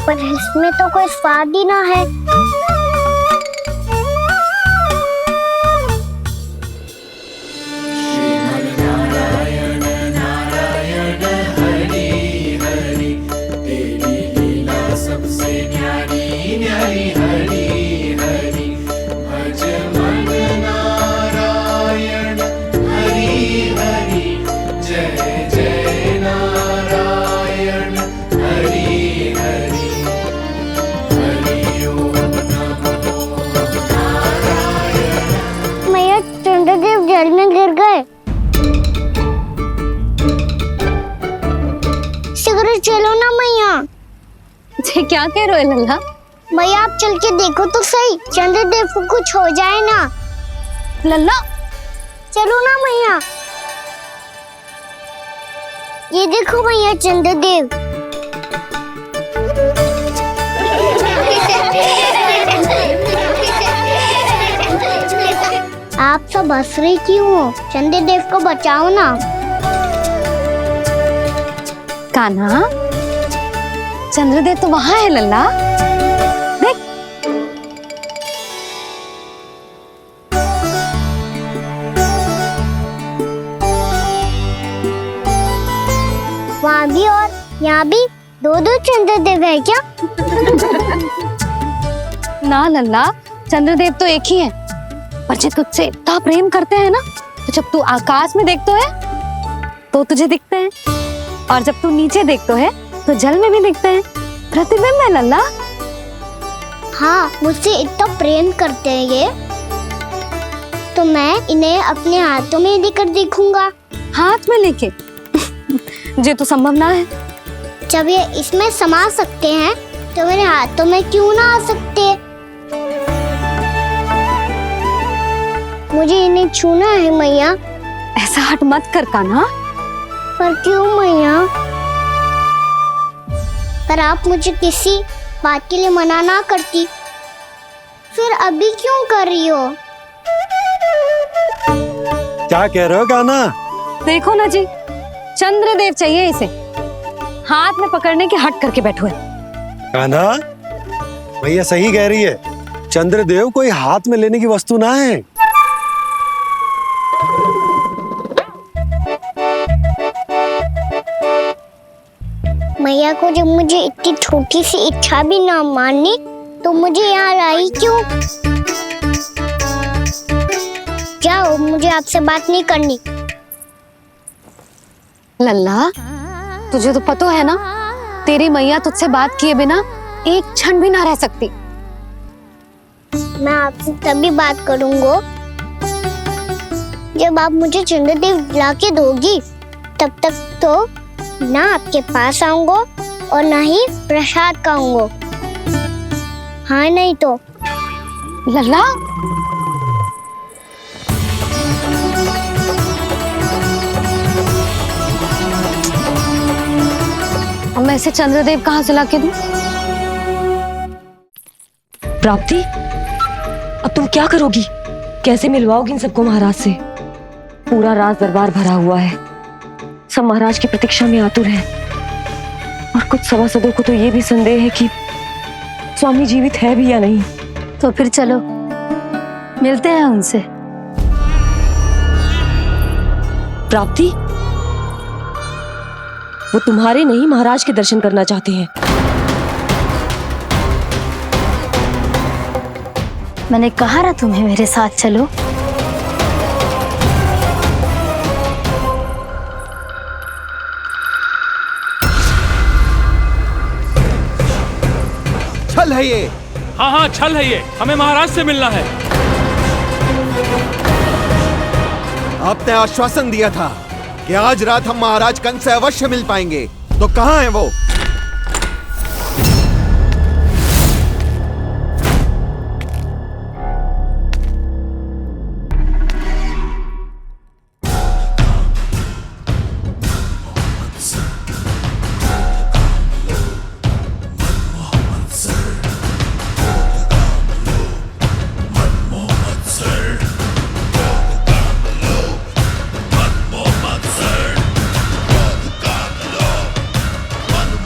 पर इसमें तो कोई स्वाद ही ना है। चंद्रदेव जल में गिर गए। शीघ्र चलो ना मैया। क्या कह रहे हो लल्ला? मैया आप चल के देखो तो सही, चंद्रदेव को कुछ हो जाए ना। लल्ला चलो ना मैया। ये देखो मैया चंद्रदेव। आप सब हंस रही क्यों हो? चंद्रदेव को बचाओ ना। कान्हा, चंद्रदेव तो वहां है लल्ला, देख। वहाँ भी और यहाँ भी दो चंद्रदेव है क्या? ना लल्ला, चंद्रदेव तो एक ही है। पर जब तुझसे इतना प्रेम करते हैं ना, तो जब तू आकाश में देखतो है तो तुझे दिखते हैं, और जब तू नीचे देखतो है तो जल में भी दिखते हैं। प्रतिबिंब है लल्ला। हाँ, मुझसे इतना प्रेम करते हैं ये, तो मैं इन्हें अपने हाथों में लेकर देखूंगा। हाथ में लेके? ये तो संभव ना है। जब ये इसमें समा सकते हैं तो मेरे हाथों में क्यों ना आ सकते? मुझे इन्हें छूना है मैया। ऐसा हट मत कर कान्हा। पर क्यों मैया? पर आप मुझे किसी बात के लिए मना ना करती, फिर अभी क्यों कर रही हो? क्या कह रहे हो कान्हा? देखो ना जी, चंद्रदेव चाहिए इसे। हाथ में पकड़ने के हट करके बैठो है। कान्हा, भैया सही कह रही है। चंद्रदेव कोई हाथ में लेने की वस्तु ना है। मैया को जब मुझे इतनी छोटी सी इच्छा भी ना माननी तो मुझे यहाँ लाई क्यों? जाओ, मुझे आपसे बात नहीं करनी। लल्ला, तुझे तो पता है ना, तेरी मैया तुझसे बात किए बिना एक क्षण भी ना रह सकती। मैं आपसे तभी बात करूंगा जब आप मुझे चंद्रदेव ला के दोगी। तब तक तो ना आपके पास आऊंगा और ना ही प्रसाद खाऊंगा। हाँ नहीं तो? लल्ला, अब मैं इसे चंद्रदेव कहाँ से लाके दूं? प्राप्ति, अब तुम क्या करोगी? कैसे मिलवाओगी इन सबको महाराज से? पूरा राज दरबार भरा हुआ है, सब महाराज की प्रतीक्षा में आतुर हैं। और कुछ सभासदों को तो ये भी संदेह है कि स्वामी जीवित है भी या नहीं। तो फिर चलो मिलते हैं उनसे। प्राप्ति, वो तुम्हारे नहीं महाराज के दर्शन करना चाहते हैं। मैंने कहा ना तुम्हें मेरे साथ चलो। छल है ये। हाँ हाँ, छल है ये। हमें महाराज से मिलना है। आपने आश्वासन दिया था कि आज रात हम महाराज कंस से अवश्य मिल पाएंगे, तो कहाँ है वो?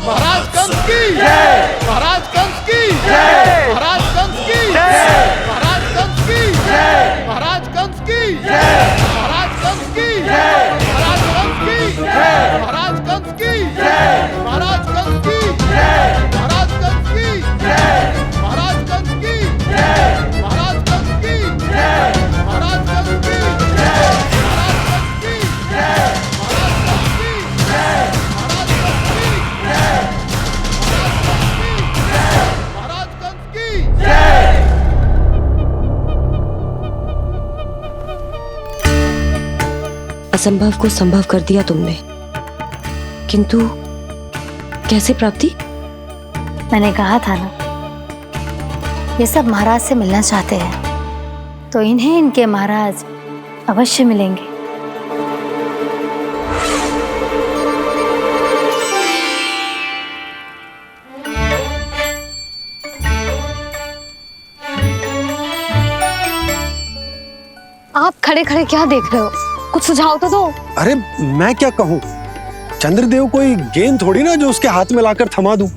महाराज कंस की जय! महाराज कंस की जय! महाराज कंस की जय! महाराज कंस की जय! महाराज कंस की जय! महाराज कंस की जय! महाराज कंस की जय! महाराज कंस की जय! महाराज कंस की जय! महाराज कंस की जय! महाराज कंस की जय! महाराज कंस की जय! महाराज कंस की जय! महाराज कंस की जय! असंभव को संभव कर दिया तुमने, किंतु कैसे प्राप्ति? मैंने कहा था ना, ये सब महाराज से मिलना चाहते हैं, तो इन्हें इनके महाराज अवश्य मिलेंगे। आप खड़े खड़े क्या देख रहे हो? कुछ सुझाव तो दो। अरे मैं क्या कहूँ, चंद्रदेव कोई गेंद थोड़ी ना जो उसके हाथ में लाकर थमा दूं।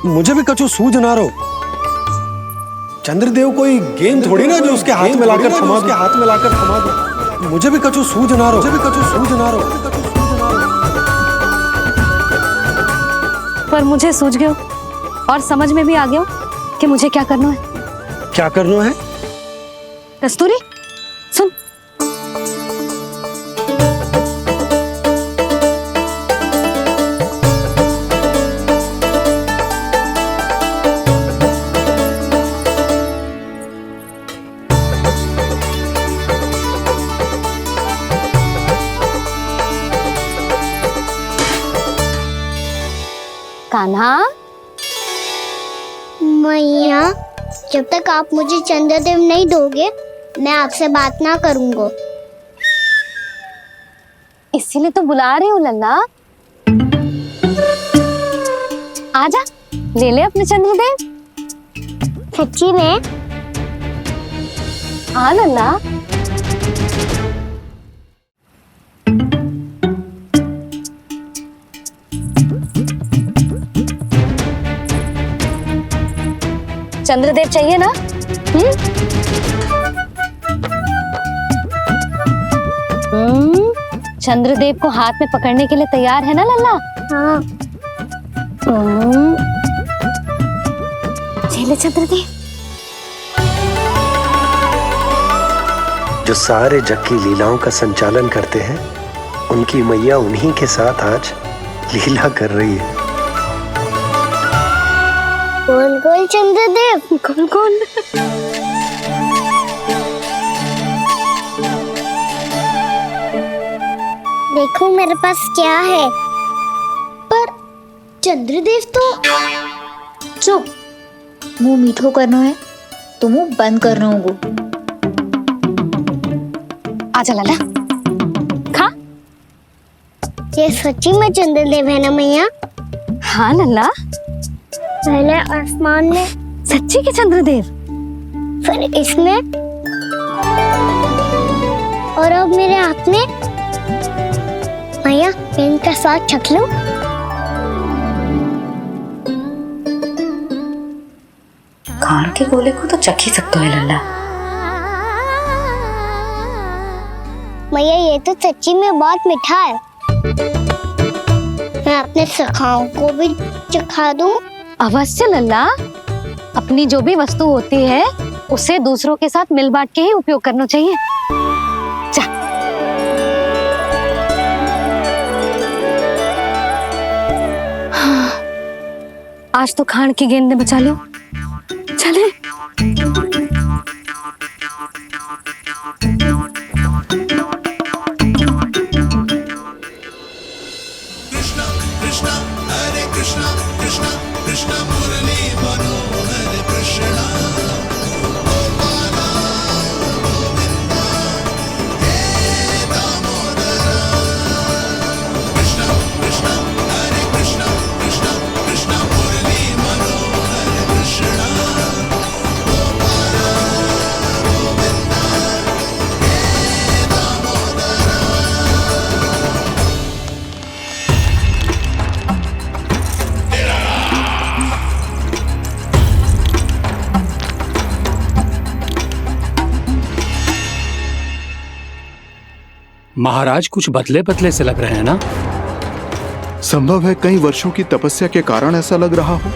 मुझे भी कछु सूझ ना रहो। चंद्रदेव कोई गेंद थोड़ी ना जो उसके हाथ में लाकर थमा दूं। मुझे भी कछु सूझ ना रहो। पर मुझे सूझ गयो और समझ में भी आ गया कि मुझे क्या करना है। क्या करना है? कस्तूरी सुन, कान्हा, मैया, जब तक आप मुझे चंद्रदेव नहीं दोगे मैं आपसे बात ना करूंगा। इसीलिए तो बुला रही हूँ लल्ला। आजा, ले ले अपने चंद्रदेव। सच्ची में? हाँ लल्ला। चंद्रदेव चाहिए ना? चंद्रदेव को हाथ में पकड़ने के लिए तैयार है ना लल्ला? हाँ। ले चंद्रदेव। जो सारे जग की लीलाओं का संचालन करते हैं, उनकी मैया उन्हीं के साथ आज लीला कर रही है। कौन कौन चंद्रदेव? कौन कौन? देखो मेरे पास क्या है। पर चंद्रदेव तो चुप, मुंह मीठो करना है तो मुंह बंद करना होगा। आजा लल्ला, खा। ये सच्ची में चंद्रदेव है ना मैया? हाँ लल्ला, पहले आसमान में, सच्ची के चंद्रदेव, फिर इसमें, और अब मेरे हाथ में। मैया, इनका स्वाद चख लो। खान के गोले को तो चख ही सकते है लल्ला। मैया, ये तो सच्ची में बहुत मीठा है। मैं अपने सखाओं को भी चखा दूं? अवश्य लल्ला। अपनी जो भी वस्तु होती है उसे दूसरों के साथ मिल बांट के ही उपयोग करना चाहिए। जा। हाँ, आज तो खान की गेंद ने बचा लो। चले। महाराज कुछ बदले बदले से लग रहे हैं ना? संभव है कई वर्षों की तपस्या के कारण ऐसा लग रहा हो।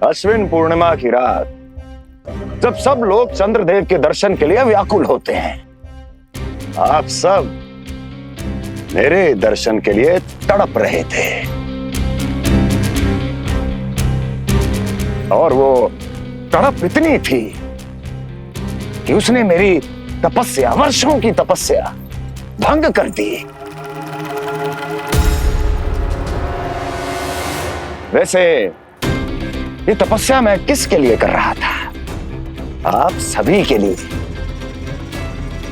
अश्विन पूर्णिमा की रात, जब सब लोग चंद्रदेव के दर्शन के लिए व्याकुल होते हैं, आप सब मेरे दर्शन के लिए तड़प रहे थे। और वो तड़प इतनी थी कि उसने मेरी तपस्या, वर्षों की तपस्या भंग कर दी। वैसे ये तपस्या मैं किसके लिए कर रहा था? आप सभी के लिए,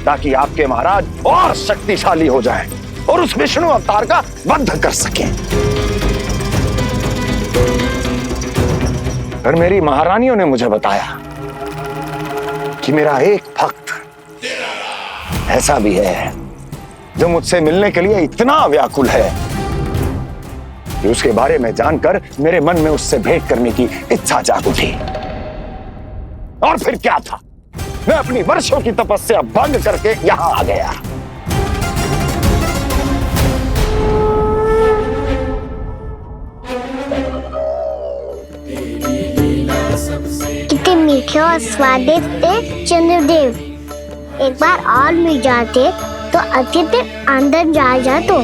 ताकि आपके महाराज और शक्तिशाली हो जाएं और उस विष्णु अवतार का वध कर सकें। फिर मेरी महारानियों ने मुझे बताया कि मेरा एक भक्त ऐसा भी है जो मुझसे मिलने के लिए इतना व्याकुल है कि उसके बारे में जानकर मेरे मन में उससे भेंट करने की इच्छा जाग उठी। और फिर क्या था, मैं अपनी वर्षों की तपस्या भंग करके यहां आ गया। कितने मीठे और स्वादिष्ट थे चंद्रदेव। एक बार और मिल जाते तो अच्छे से अंदर जा तो।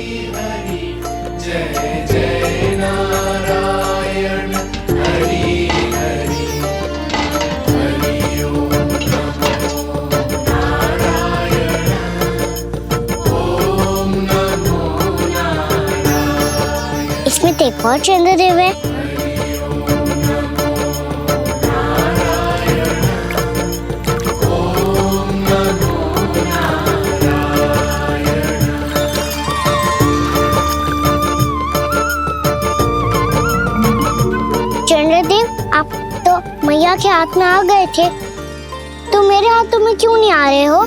इसमें तो एक और चंद्रदेव है। चंद्रदेव, आप तो मैया के हाथ में आ गए थे, तो मेरे हाथों में क्यों नहीं आ रहे हो?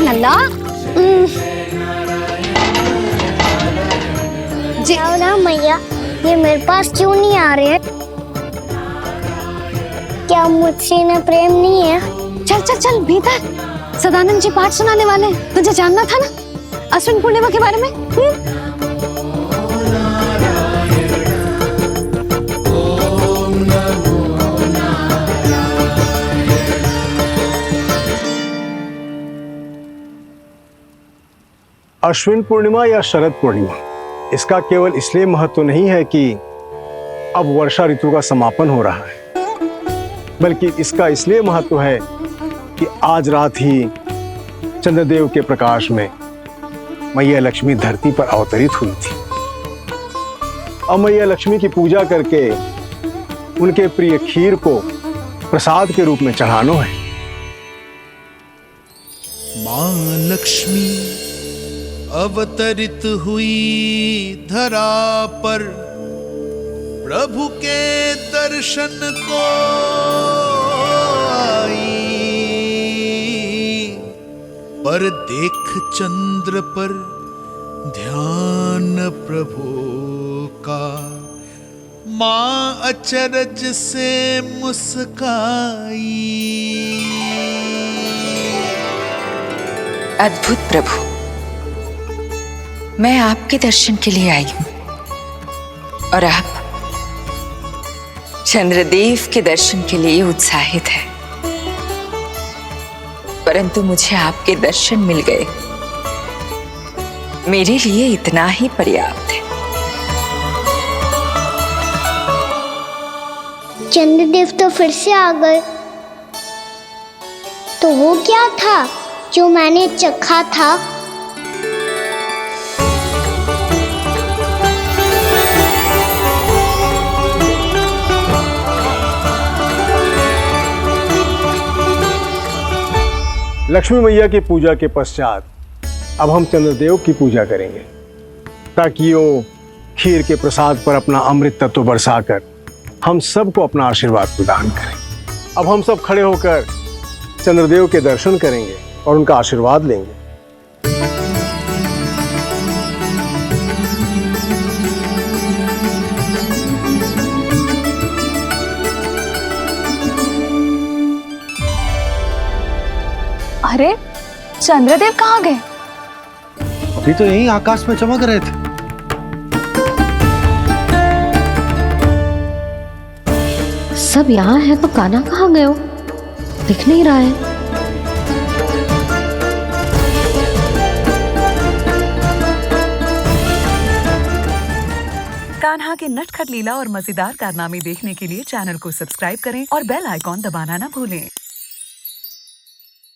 लल्ला जी ना मैया, ये मेरे पास क्यों नहीं आ रहे हैं? क्या मुझसे इन्हें प्रेम नहीं है? चल चल चल भीतर, सदानंद जी पाठ सुनाने वाले हैं। तुझे जानना था ना अश्विन पूर्णिमा के बारे में? अश्विन पूर्णिमा या शरद पूर्णिमा, इसका केवल इसलिए महत्व नहीं है कि अब वर्षा ऋतु का समापन हो रहा है, बल्कि इसका इसलिए महत्व है कि आज रात ही चंद्रदेव के प्रकाश में मैया लक्ष्मी धरती पर अवतरित हुई थी। अब मैया लक्ष्मी की पूजा करके उनके प्रिय खीर को प्रसाद के रूप में चढ़ाना है। मां लक्ष्मी अवतरित हुई धरा पर, प्रभु के दर्शन को आई, पर देख चंद्र पर ध्यान प्रभु का, मां अचरज से मुस्काई। अद्भुत प्रभु, मैं आपके दर्शन के लिए आई हूं और आप चंद्रदेव के दर्शन के लिए उत्साहित है, परंतु मुझे आपके दर्शन मिल गए, मेरे लिए इतना ही पर्याप्त है। चंद्रदेव तो फिर से आ गए, तो वो क्या था जो मैंने चखा था? लक्ष्मी मैया की पूजा के पश्चात अब हम चंद्रदेव की पूजा करेंगे, ताकि वो खीर के प्रसाद पर अपना अमृत तत्व बरसाकर हम सबको अपना आशीर्वाद प्रदान करें। अब हम सब खड़े होकर चंद्रदेव के दर्शन करेंगे और उनका आशीर्वाद लेंगे। अरे चंद्रदेव कहाँ गए? अभी तो यही आकाश में चमक रहे थे। सब यहाँ है तो कान्हा कहाँ गए हो? दिख नहीं रहा है। कान्हा के नटखट लीला और मजेदार कारनामे देखने के लिए चैनल को सब्सक्राइब करें और बेल आइकॉन दबाना ना भूलें।